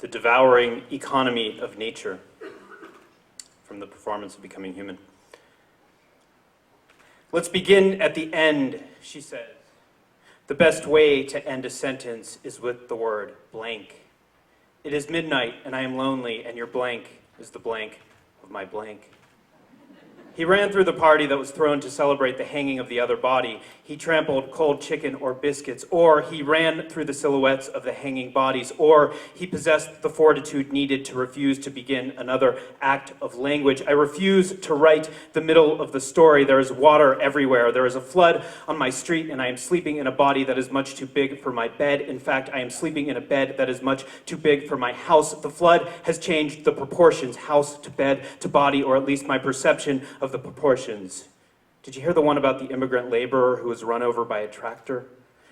The Devouring Economy of Nature, from the performance of Becoming Human. Let's begin at the end, she says. The best way to end a sentence is with the word blank. It is midnight and I am lonely, and your blank is the blank of my blank. He ran through the party that was thrown to celebrate the hanging of the other body. He trampled cold chicken or biscuits, or he ran through the silhouettes of the hanging bodies, or he possessed the fortitude needed to refuse to begin another act of language. I refuse to write the middle of the story. There is water everywhere. There is a flood on my street, and I am sleeping in a body that is much too big for my bed. In fact, I am sleeping in a bed that is much too big for my house. The flood has changed the proportions, house to bed to body, or at least my perception of the proportions. Did you hear the one about the immigrant laborer who was run over by a tractor?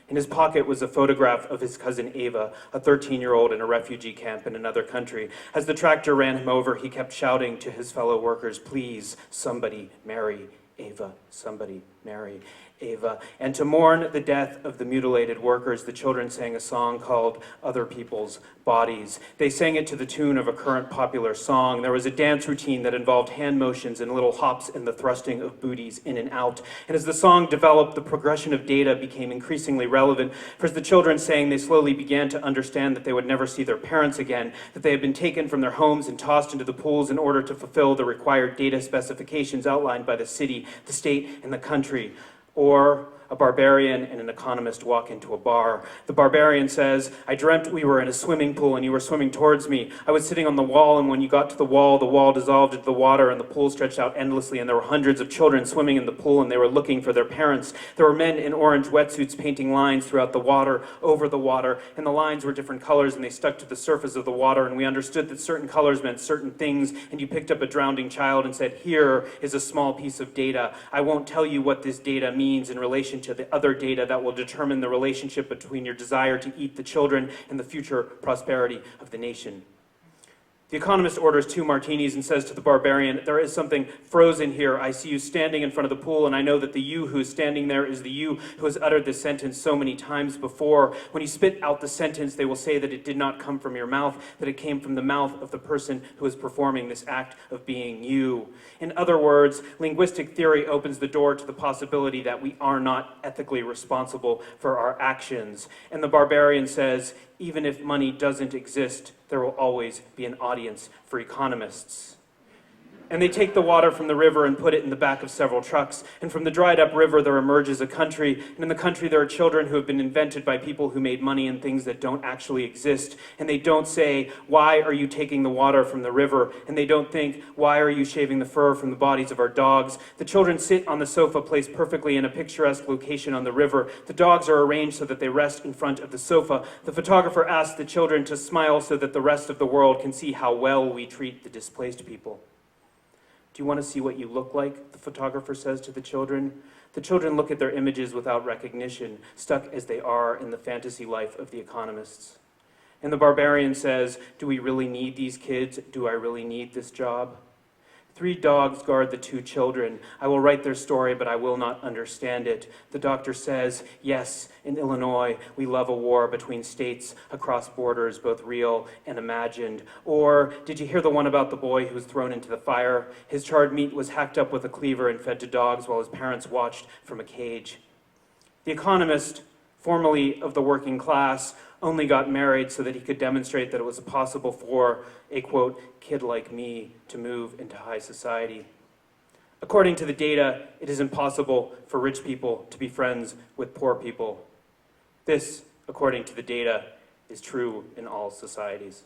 In his pocket was a photograph of his cousin Ava, a 13-year-old in a refugee camp in another country. As the tractor ran him over, he kept shouting to his fellow workers, "Please, somebody marry Ava, somebody marry Ava." And to mourn the death of the mutilated workers, the children sang a song called Other People's Bodies. They sang it to the tune of a current popular song. There was a dance routine that involved hand motions and little hops and the thrusting of booties in and out. And as the song developed, the progression of data became increasingly relevant. For as the children sang, they slowly began to understand that they would never see their parents again, that they had been taken from their homes and tossed into the pools in order to fulfill the required data specifications outlined by the city, the state, and the country. Or a barbarian and an economist walk into a bar. The barbarian says, "I dreamt we were in a swimming pool and you were swimming towards me. I was sitting on the wall, and when you got to the wall dissolved into the water and the pool stretched out endlessly, and there were hundreds of children swimming in the pool, and they were looking for their parents. There were men in orange wetsuits painting lines throughout the water, over the water, and the lines were different colors and they stuck to the surface of the water, and we understood that certain colors meant certain things, and you picked up a drowning child and said, 'Here is a small piece of data. I won't tell you what this data means in relation to the other data that will determine the relationship between your desire to eat the children and the future prosperity of the nation.'" The economist orders 2 martinis and says to the barbarian, "There is something frozen here. I see you standing in front of the pool, and I know that the you who is standing there is the you who has uttered this sentence so many times before. When you spit out the sentence, they will say that it did not come from your mouth, that it came from the mouth of the person who is performing this act of being you." In other words, linguistic theory opens the door to the possibility that we are not ethically responsible for our actions. And the barbarian says, even if money doesn't exist, there will always be an audience for economists. And they take the water from the river and put it in the back of several trucks. And from the dried up river there emerges a country. And in the country there are children who have been invented by people who made money in things that don't actually exist. And they don't say, "Why are you taking the water from the river?" And they don't think, "Why are you shaving the fur from the bodies of our dogs?" The children sit on the sofa placed perfectly in a picturesque location on the river. The dogs are arranged so that they rest in front of the sofa. The photographer asks the children to smile so that the rest of the world can see how well we treat the displaced people. "Do you want to see what you look like?" the photographer says to the children. The children look at their images without recognition, stuck as they are in the fantasy life of the economists. And the barbarian says, "Do we really need these kids? Do I really need this job?" 3 dogs guard the 2 children. I will write their story, but I will not understand it. The doctor says, "Yes, in Illinois, we love a war between states across borders, both real and imagined." Or, did you hear the one about the boy who was thrown into the fire? His charred meat was hacked up with a cleaver and fed to dogs while his parents watched from a cage. The economist, formerly of the working class, only got married so that he could demonstrate that it was possible for a, quote, "kid like me to move into high society." According to the data, it is impossible for rich people to be friends with poor people. This, according to the data, is true in all societies.